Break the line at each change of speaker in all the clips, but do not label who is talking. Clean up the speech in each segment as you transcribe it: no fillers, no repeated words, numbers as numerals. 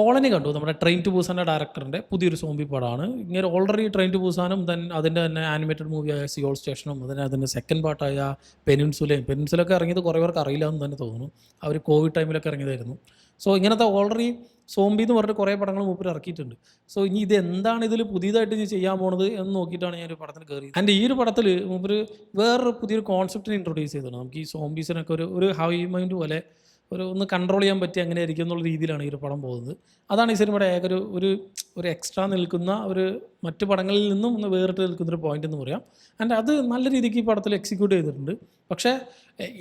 Colony കണ്ടു. നമ്മുടെ train to ബൂസാൻ്റെ ഡയറക്ടറിൻ്റെ പുതിയൊരു സോംബി പടമാണ്. ഇങ്ങനെ ഓൾറെഡി ട്രെയിൻ ടു ബൂസാനും അതിൻ്റെ തന്നെ ആനിമേറ്റഡ് മൂവിയായ സിയോൾ സ്റ്റേഷനും അതിൻ്റെ സെക്കൻഡ് പാർട്ടായ പെനിൻസുലൊക്കെ ഇറങ്ങിയത് കുറേ പേർക്ക് അറിയില്ല എന്ന് തന്നെ തോന്നുന്നു. അവർ കോവിഡ് ടൈമിലൊക്കെ ഇറങ്ങിയതായിരുന്നു. സോ ഇങ്ങനത്തെ ഓൾറെഡി സോംബി എന്ന് പറഞ്ഞിട്ട് കുറേ പടങ്ങൾ മൂപ്പർ ഇറക്കിയിട്ടുണ്ട്. സോ ഇനി ഇത് എന്താണ് ഇതിൽ പുതിയതായിട്ട് ഇനി ചെയ്യാൻ പോണത് എന്ന് നോക്കിയിട്ടാണ് ഞാൻ ഒരു പടത്തിന് കയറിയത്. ആൻഡ് ഈ ഒരു പടത്തിൽ മൂപ്പർ വേറൊരു പുതിയൊരു കോൺസെപ്റ്റിനെ ഇൻട്രൊഡ്യൂസ് ചെയ്തിട്ടുണ്ട്. നമുക്ക് ഈ സോംബീസിനൊക്കെ ഒരു ഹൈ മൈൻഡ് പോലെ ഒന്ന് കൺട്രോൾ ചെയ്യാൻ പറ്റി അങ്ങനെ ആയിരിക്കും എന്നുള്ള രീതിയിലാണ് ഈ ഒരു പടം പോകുന്നത്. അതാണ് ഈ സിനിമയുടെ ഏക ഒരു എക്സ്ട്രാ നിൽക്കുന്ന മറ്റു പടങ്ങളിൽ നിന്നും ഒന്ന് വേറിട്ട് നിൽക്കുന്നൊരു പോയിന്റ് എന്ന് പറയാം. ആൻഡ് അത് നല്ല രീതിക്ക് ഈ പടത്തിൽ എക്സിക്യൂട്ട് ചെയ്തിട്ടുണ്ട്. പക്ഷേ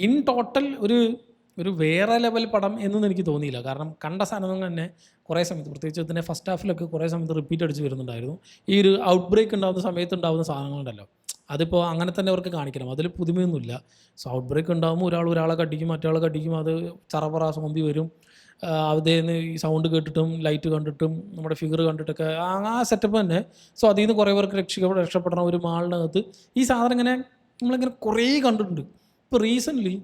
ഇൻ ടോട്ടൽ ഒരു വേറെ ലെവൽ പടം എന്നൊന്നും എനിക്ക് തോന്നിയില്ല. കാരണം കണ്ട സാധനങ്ങൾ തന്നെ കുറേ സമയത്ത്, പ്രത്യേകിച്ച് ഇതിൻ്റെ ഫസ്റ്റ് ഹാഫിലൊക്കെ കുറേ സമയത്ത് റിപ്പീറ്റ് അടിച്ച് വരുന്നുണ്ടായിരുന്നു. ഈ ഒരു ഔട്ട് ബ്രേക്ക് ഉണ്ടാകുന്ന സമയത്ത് ഉണ്ടാകുന്ന സാധനങ്ങളുണ്ടല്ലോ, അതിപ്പോൾ അങ്ങനെ തന്നെ അവർക്ക് കാണിക്കണം. അതിൽ പുതുമയൊന്നുമില്ല. സോ ഔട്ട് ബ്രേക്ക് ഉണ്ടാകുമ്പോൾ ഒരാളെ കടിക്കും, മറ്റൊരാളെ കടിക്കും, അത് ചറപറ സോംബി വരും. അതേന്ന് ഈ സൗണ്ട് കേട്ടിട്ടും ലൈറ്റ് കണ്ടിട്ടും നമ്മുടെ ഫിഗർ കണ്ടിട്ടൊക്കെ ആ സെറ്റപ്പ് തന്നെ. സോ അതിൽ നിന്ന് കുറേ പേർക്ക് രക്ഷപ്പെടണം. ഒരു മാളിനകത്ത് ഈ സാധനം ഇങ്ങനെ നമ്മളിങ്ങനെ കുറേ കണ്ടിട്ടുണ്ട്. ഇപ്പോൾ റീസെൻ്റ്ലി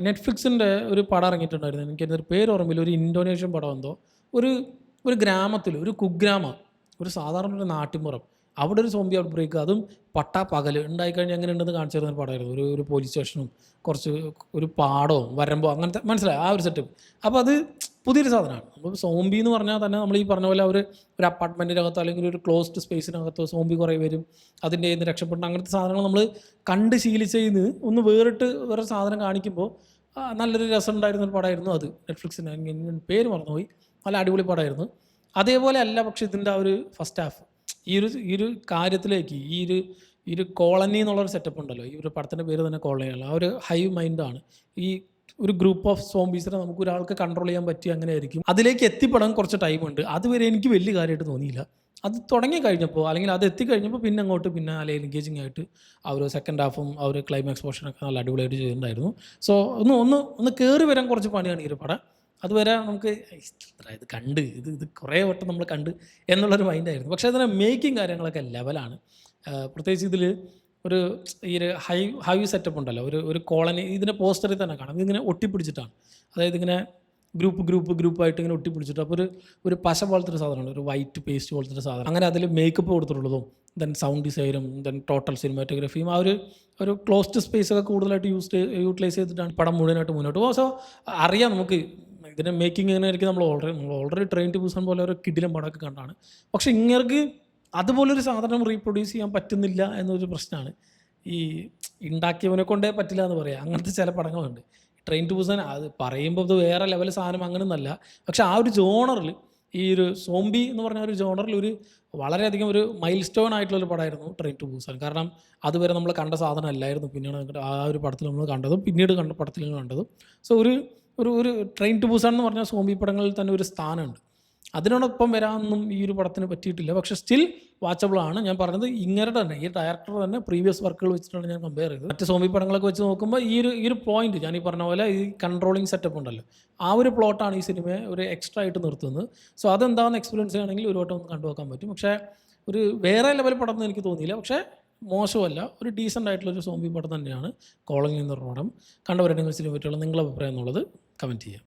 നെറ്റ്ഫ്ലിക്സിൻ്റെ ഒരു പടം ഇറങ്ങിയിട്ടുണ്ടായിരുന്നു. എനിക്കതിൻ്റെ പേര് ഓർമ്മയില്ല. ഒരു ഇന്തോനേഷ്യൻ പടം എന്തോ, ഒരു ഗ്രാമത്തിൽ, ഒരു കുഗ്രാമം, ഒരു സാധാരണ ഒരു നാട്ടിൻപുറം, അവിടെ ഒരു സോംബി ഔട്ട് ബ്രേക്ക്, അതും പകൽ ഉണ്ടായിക്കഴിഞ്ഞാൽ എങ്ങനെ ഉണ്ടെന്ന് കാണിച്ചു തരുന്ന പടമായിരുന്നു. ഒരു പോലീസ് സ്റ്റേഷനും കുറച്ച് ഒരു പാടവും വരമ്പോ അങ്ങനത്തെ, മനസ്സിലായി ആ ഒരു സെറ്റപ്പ്. അപ്പോൾ അത് പുതിയൊരു സാധനമാണ്. അപ്പോൾ സോംബി എന്ന് പറഞ്ഞാൽ തന്നെ നമ്മൾ ഈ പറഞ്ഞ പോലെ ഒരു അപ്പാർട്ട്മെൻറ്റിനകത്തോ അല്ലെങ്കിൽ ഒരു ക്ലോസ്ഡ് സ്പേസിനകത്തോ സോംബി കുറേ വരും, അതിൻ്റെ നിന്ന് രക്ഷപ്പെടണം, അങ്ങനത്തെ സാധനങ്ങൾ നമ്മൾ കണ്ട് ശീലിച്ചതിന് ഒന്ന് വേറെ സാധനം കാണിക്കുമ്പോൾ നല്ലൊരു രസം ഉണ്ടായിരുന്നൊരു പടമായിരുന്നു അത്. നെറ്റ്ഫ്ലിക്സിന് പേര് മറന്നുപോയി. നല്ല അടിപൊളി പടമായിരുന്നു. അതേപോലെ അല്ല പക്ഷേ ഇതിൻ്റെ ആ ഒരു ഫസ്റ്റ് ഹാഫ് ഈ ഒരു കാര്യത്തിലേക്ക് ഈ ഒരു കോളനി എന്നുള്ളൊരു സെറ്റപ്പ് ഉണ്ടല്ലോ, ഈ ഒരു പടത്തിൻ്റെ പേര് തന്നെ കോളനിയല്ല. ആ ഒരു ഹൈ മൈൻഡാണ്. ഈ ഒരു ഗ്രൂപ്പ് ഓഫ് സോംബീസിനെ നമുക്ക് ഒരാൾക്ക് കൺട്രോൾ ചെയ്യാൻ പറ്റി, അങ്ങനെ ആയിരിക്കും. അതിലേക്ക് എത്തിപ്പെടാൻ കുറച്ച് ടൈമുണ്ട്. അതുവരെ എനിക്ക് വലിയ കാര്യമായിട്ട് തോന്നിയില്ല. അത് തുടങ്ങി കഴിഞ്ഞപ്പോൾ അല്ലെങ്കിൽ അത് എത്തിക്കഴിഞ്ഞപ്പോൾ പിന്നെ അങ്ങോട്ട് നല്ല എൻഗേജിങ് ആയിട്ട് ആ ഒരു സെക്കൻഡ് ഹാഫും ആ ഒരു ക്ലൈമാക്സ് പോർഷനൊക്കെ നല്ല അടിപൊളിയായിട്ട് ചെയ്തിട്ടുണ്ടായിരുന്നു. സോ ഒന്ന് കയറി വരാൻ കുറച്ച് പണിയാണ് ഈ ഒരു പടം. അതുവരെ നമുക്ക് ഇത് കണ്ട് ഇത് കുറേ വട്ടം നമ്മൾ കണ്ട് എന്നുള്ളൊരു മൈൻഡായിരുന്നു. പക്ഷേ അതിൻ്റെ മേക്കിംഗ് കാര്യങ്ങളൊക്കെ ലെവലാണ്. പ്രത്യേകിച്ച് ഇതിൽ ഈ ഒരു ഹൈ സെറ്റപ്പ് ഉണ്ടല്ലോ, ഒരു കോളനി, ഇതിൻ്റെ പോസ്റ്ററിൽ തന്നെ കാണാം. ഇതിങ്ങനെ ഒട്ടിപ്പിടിച്ചിട്ടാണ്, അതായത് ഇങ്ങനെ ഗ്രൂപ്പായിട്ട് ഇങ്ങനെ ഒട്ടിപ്പിടിച്ചിട്ട്. അപ്പോൾ ഒരു പശ പോലത്തെ ഒരു സാധനമാണ്, ഒരു വൈറ്റ് പേസ്റ്റ് പോലത്തെ ഒരു സാധനം. അങ്ങനെ അതിൽ മേക്കപ്പ് കൊടുത്തിട്ടുള്ളതും ദെൻ സൗണ്ട് ഡിസൈനും ദെൻ ടോട്ടൽ സിനിമാറ്റോഗ്രഫിയും ആ ഒരു ക്ലോസ്ഡ് സ്പേസൊക്കെ കൂടുതലായിട്ട് യൂട്ടിലൈസ് ചെയ്തിട്ടാണ് പടം മുഴുവനായിട്ട് മുന്നോട്ട് പോകുക. സോ അറിയാം നമുക്ക് ഇതിൻ്റെ മേക്കിംഗ് എങ്ങനെ ആയിരിക്കും. നമ്മൾ ഓൾറെഡി ട്രെയിൻ ടു ബൂസാൻ പോലെ ഒരു കിടിലം പടമൊക്കെ കണ്ടാണ്. പക്ഷേ ഇങ്ങർക്ക് അതുപോലൊരു സാധനം റീപ്രൊഡ്യൂസ് ചെയ്യാൻ പറ്റുന്നില്ല എന്നൊരു പ്രശ്നമാണ്. ഈ ഉണ്ടാക്കിയവനെ കൊണ്ടേ പറ്റില്ല എന്ന് പറയാം. അങ്ങനത്തെ ചില പടങ്ങളുണ്ട്. ട്രെയിൻ ടു ബൂസാൻ അത് പറയുമ്പോൾ ഇത് വേറെ ലെവൽ സാധനം അങ്ങനെയൊന്നല്ല. പക്ഷേ ആ ഒരു ജോണറിൽ, ഈ ഒരു സോംബി എന്ന് പറഞ്ഞ ഒരു ജോണറിൽ വളരെയധികം ഒരു മൈൽ സ്റ്റോൺ ആയിട്ടുള്ളൊരു പടമായിരുന്നു ട്രെയിൻ ടു ബൂസാൻ. കാരണം അതുവരെ നമ്മൾ കണ്ട സാധനം അല്ലായിരുന്നു. പിന്നെയാണ് ആ ഒരു പടത്തിൽ നമ്മൾ കണ്ടതും പിന്നീട് കണ്ട പടത്തിൽ കണ്ടതും. സോ ഒരു ട്രെയിൻ ടു ബൂസാൻ എന്ന് പറഞ്ഞാൽ സോംബി പടങ്ങളിൽ തന്നെ ഒരു സ്ഥാനമുണ്ട്. അതിനോടൊപ്പം വരാനൊന്നും ഈ ഒരു പടത്തിന് പറ്റിയിട്ടില്ല. പക്ഷേ സ്റ്റിൽ വാച്ചബിളാണ്. ഞാൻ പറഞ്ഞത് ഇങ്ങരുടെ തന്നെ, ഈ ഡയറക്ടർ തന്നെ പ്രീവിയസ് വർക്കുകൾ വെച്ചിട്ടാണ് ഞാൻ കമ്പയർ ചെയ്തത്. മറ്റ് സോംബി പടങ്ങളൊക്കെ വെച്ച് നോക്കുമ്പോൾ ഈ ഒരു പോയിന്റ്, ഞാൻ ഈ പറഞ്ഞ പോലെ ഈ കൺട്രോളിങ് സെറ്റപ്പ് ഉണ്ടല്ലോ, ആ ഒരു പ്ലോട്ടാണ് ഈ സിനിമയെ ഒരു എക്സ്ട്രാ ആയിട്ട് നിർത്തുന്നത്. സോ അതെന്താണെന്ന് എക്സ്പീരിയൻസ് ചെയ്യണമെങ്കിൽ ഒരു വട്ടം ഒന്ന് കണ്ടുനോക്കാൻ പറ്റും. പക്ഷേ ഒരു വേറെ ലെവൽ പടം എന്ന് എനിക്ക് തോന്നിയില്ല. പക്ഷേ മോശമല്ല, ഒരു ഡീസൻ്റ് ആയിട്ടുള്ളൊരു സോംബി പടം തന്നെയാണ് കോളനി എന്നൊരു പടം. കണ്ടവരുണ്ടെങ്കിൽ സിനിമ പറ്റിയുള്ള നിങ്ങളുടെ അഭിപ്രായം എന്നുള്ളത് കമൻറ്റ് ചെയ്യാം.